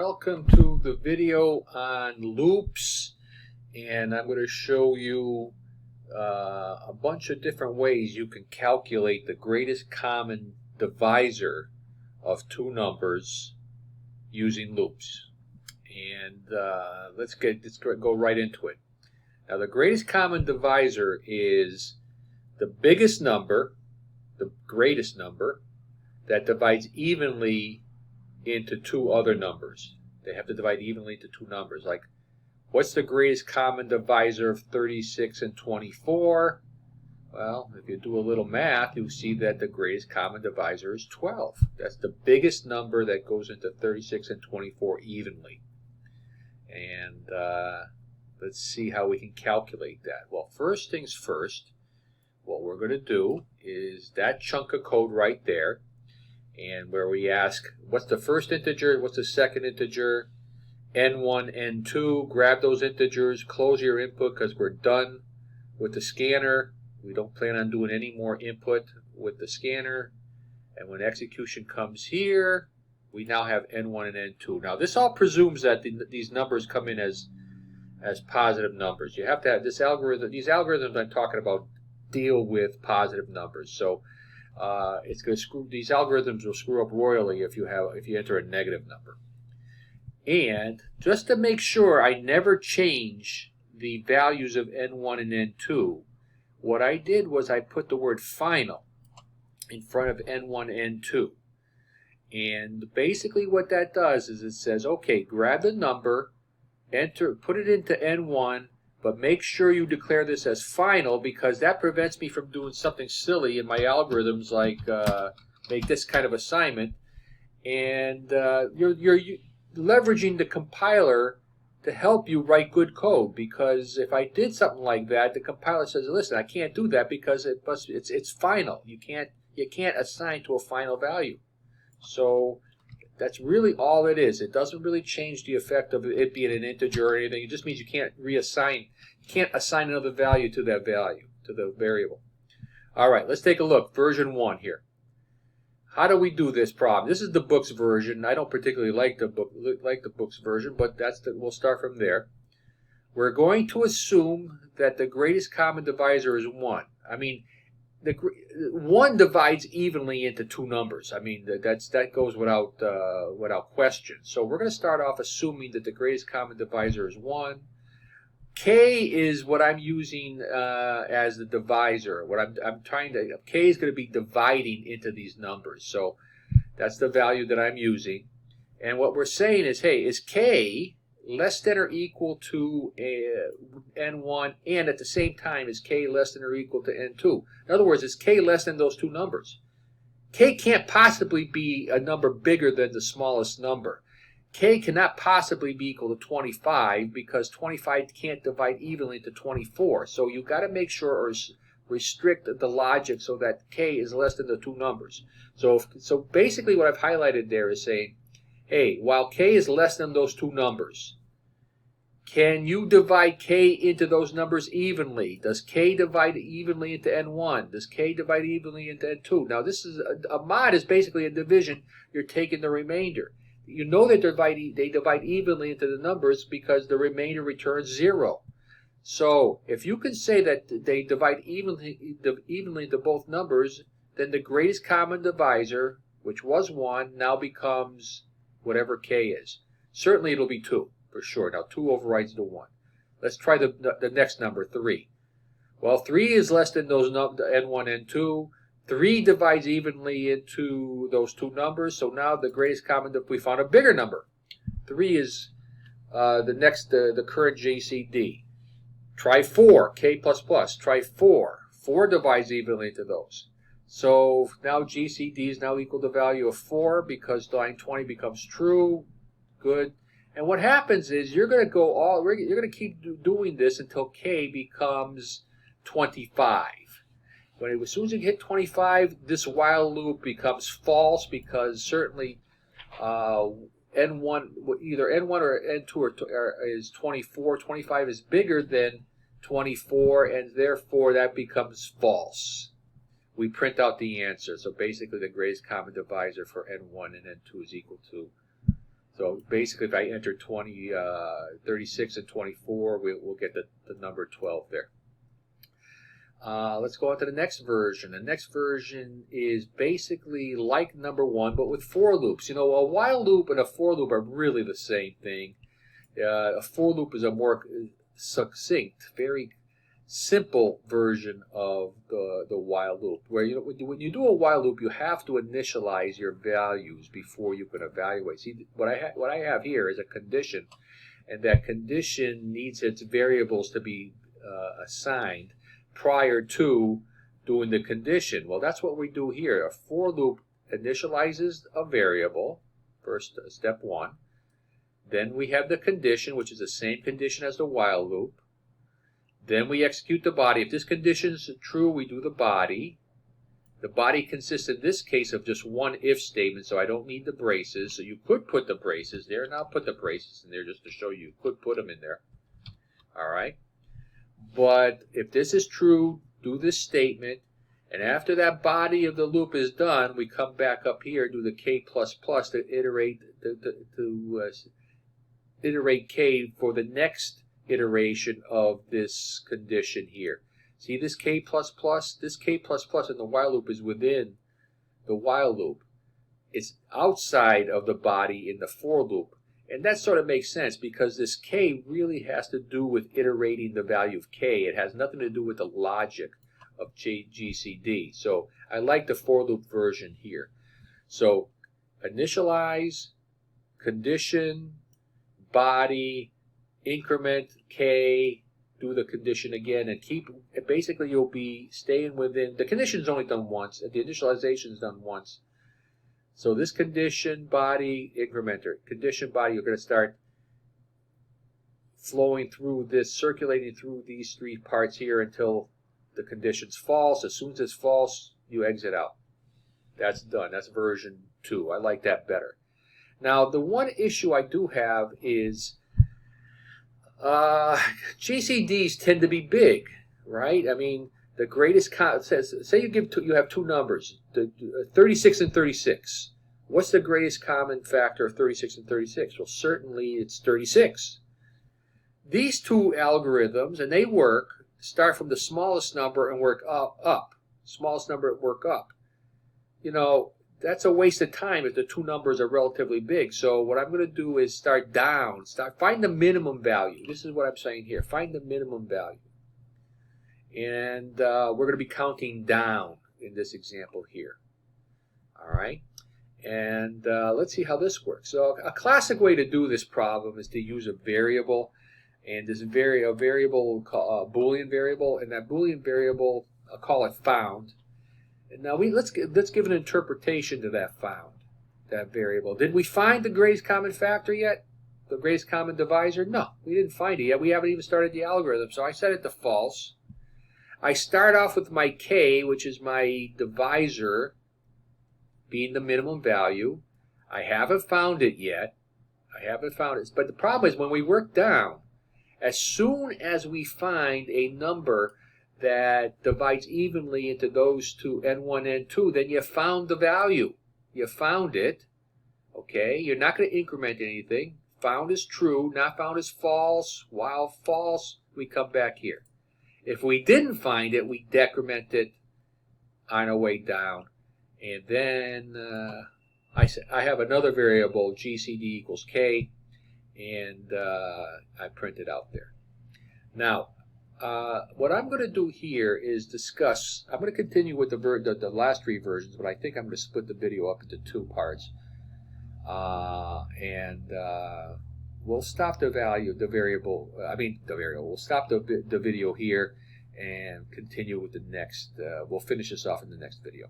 welcome to the video on loops, and I'm going to show you a bunch of different ways you can calculate the greatest common divisor of two numbers using loops. And let's go right into it. Now, the greatest common divisor is the biggest number, the greatest number, that divides evenly into two other numbers. They have to divide evenly into two numbers. Like, what's the greatest common divisor of 36 and 24? Well, if you do a little math, you'll see that the greatest common divisor is 12. That's the biggest number that goes into 36 and 24 evenly. And let's see how we can calculate that. Well, first things first, what we're going to do is that chunk of code right there, and where we ask, what's the first integer, what's the second integer, n1, n2, grab those integers, close your input because we're done with the scanner. We don't plan on doing any more input with the scanner. And when execution comes here, we now have n1 and n2. Now this all presumes that these numbers come in as positive numbers. You have to have this algorithm, these algorithms I'm talking about deal with positive numbers. So it's going to screw, these algorithms will screw up royally if you enter a negative number. And just to make sure I never change the values of n1 and n2, what I did was I put the word final in front of n1 and n2. And basically what that does is it says, okay, grab the number, put it into n1, but make sure you declare this as final, because that prevents me from doing something silly in my algorithms, like make this kind of assignment. And you're leveraging the compiler to help you write good code, because if I did something like that, the compiler says, listen, I can't do that because it's final. You can't assign to a final value. So that's really all it is. It doesn't really change the effect of it being an integer or anything. It just means you can't reassign, you can't assign another value to that value, to the variable. All right, let's take a look. Version 1 here. How do we do this problem? This is the book's version. I don't particularly like the book's version, but we'll start from there. We're going to assume that the greatest common divisor is 1. I mean, 1 divides evenly into two numbers. I mean, that goes without question. So we're going to start off assuming that the greatest common divisor is 1. K is what I'm using as the divisor. K is going to be dividing into these numbers. So that's the value that I'm using. And what we're saying is, hey, is K less than or equal to n1, and at the same time is K less than or equal to n2? In other words, is K less than those two numbers? K can't possibly be a number bigger than the smallest number. K cannot possibly be equal to 25 because 25 can't divide evenly into 24. So you've got to make sure or restrict the logic so that K is less than the two numbers. So basically what I've highlighted there is saying, hey, while K is less than those two numbers, can you divide K into those numbers evenly? Does K divide evenly into n1? Does K divide evenly into n2? Now this is a mod is basically a division. You're taking the remainder. You know that they divide evenly into the numbers because the remainder returns 0. So if you can say that they divide evenly into both numbers, then the greatest common divisor, which was 1, now becomes whatever K is. Certainly it'll be 2, for sure. Now 2 overrides the 1. Let's try the next number, 3. Well, 3 is less than those n1, n2. 3 divides evenly into those two numbers, so now the greatest common, we found a bigger number. 3 is the current GCD. Try 4, K++. Try 4. 4 divides evenly into those. So now GCD is now equal to the value of 4 because line 20 becomes true. Good. And what happens is you're going to keep doing this until K becomes 25. As soon as you hit 25, this while loop becomes false because certainly n1, either n1 or n2 is 24. 25 is bigger than 24, and therefore that becomes false. We print out the answer. So basically the greatest common divisor for n1 and n2 is equal to So basically, if I enter 36 and 24, we'll get the number 12 there. Let's go on to the next version. The next version is basically like number 1, but with for loops. You know, a while loop and a for loop are really the same thing. A for loop is a more succinct, very simple version of the while loop. Where when you do a while loop, you have to initialize your values before you can evaluate. See, what I have here is a condition, and that condition needs its variables to be assigned prior to doing the condition. Well, that's what we do here. A for loop initializes a variable, first step 1. Then we have the condition, which is the same condition as the while loop. Then we execute the body. If this condition is true, we do the body. The body consists in this case of just one if statement, so I don't need the braces. So you could put the braces there, and I'll put the braces in there just to show you could put them in there. All right. But if this is true, do this statement, and after that body of the loop is done, we come back up here, do the k++ to iterate k for the next iteration of this condition here. See this k++? This k++ in the while loop is within the while loop. It's outside of the body in the for loop. And that sort of makes sense because this k really has to do with iterating the value of k. It has nothing to do with the logic of GCD. So I like the for loop version here. So initialize, condition, body, increment k, do the condition again, and keep, basically you'll be staying within, the condition is only done once, and the initialization is done once. So this condition, body, incrementer, condition, body, you're going to start flowing through this, circulating through these 3 parts here until the condition's false. As soon as it's false, you exit out. That's done. That's version 2. I like that better. Now, the one issue I do have is GCDs tend to be big, right? I mean, the greatest, say you have 2 numbers, 36 and 36. What's the greatest common factor of 36 and 36? Well, certainly it's 36. These 2 algorithms, and they work, start from the smallest number and work up. Smallest number and work up. You know, that's a waste of time if the 2 numbers are relatively big. So what I'm going to do is start down. Find the minimum value. This is what I'm saying here. Find the minimum value. And we're going to be counting down in this example here. All right. And let's see how this works. So a classic way to do this problem is to use a variable. And this variable, a Boolean variable. And that Boolean variable, I'll call it found. And now let's give an interpretation to that found, that variable. Did we find the greatest common factor yet? The greatest common divisor? No, we didn't find it yet. We haven't even started the algorithm. So I set it to false. I start off with my k, which is my divisor, being the minimum value. I haven't found it yet. I haven't found it. But the problem is when we work down, as soon as we find a number that divides evenly into those 2, n1, n2, then you found the value. You found it. Okay? You're not going to increment anything. Found is true. Not found is false. While false, we come back here. If we didn't find it, we decrement it on our way down. And then I have another variable, GCD equals k, and I print it out there. Now, what I'm going to do here is discuss, I'm going to continue with the last 3 versions, but I think I'm going to split the video up into 2 parts. We'll stop the variable, we'll stop the video here and continue with the next, we'll finish this off in the next video.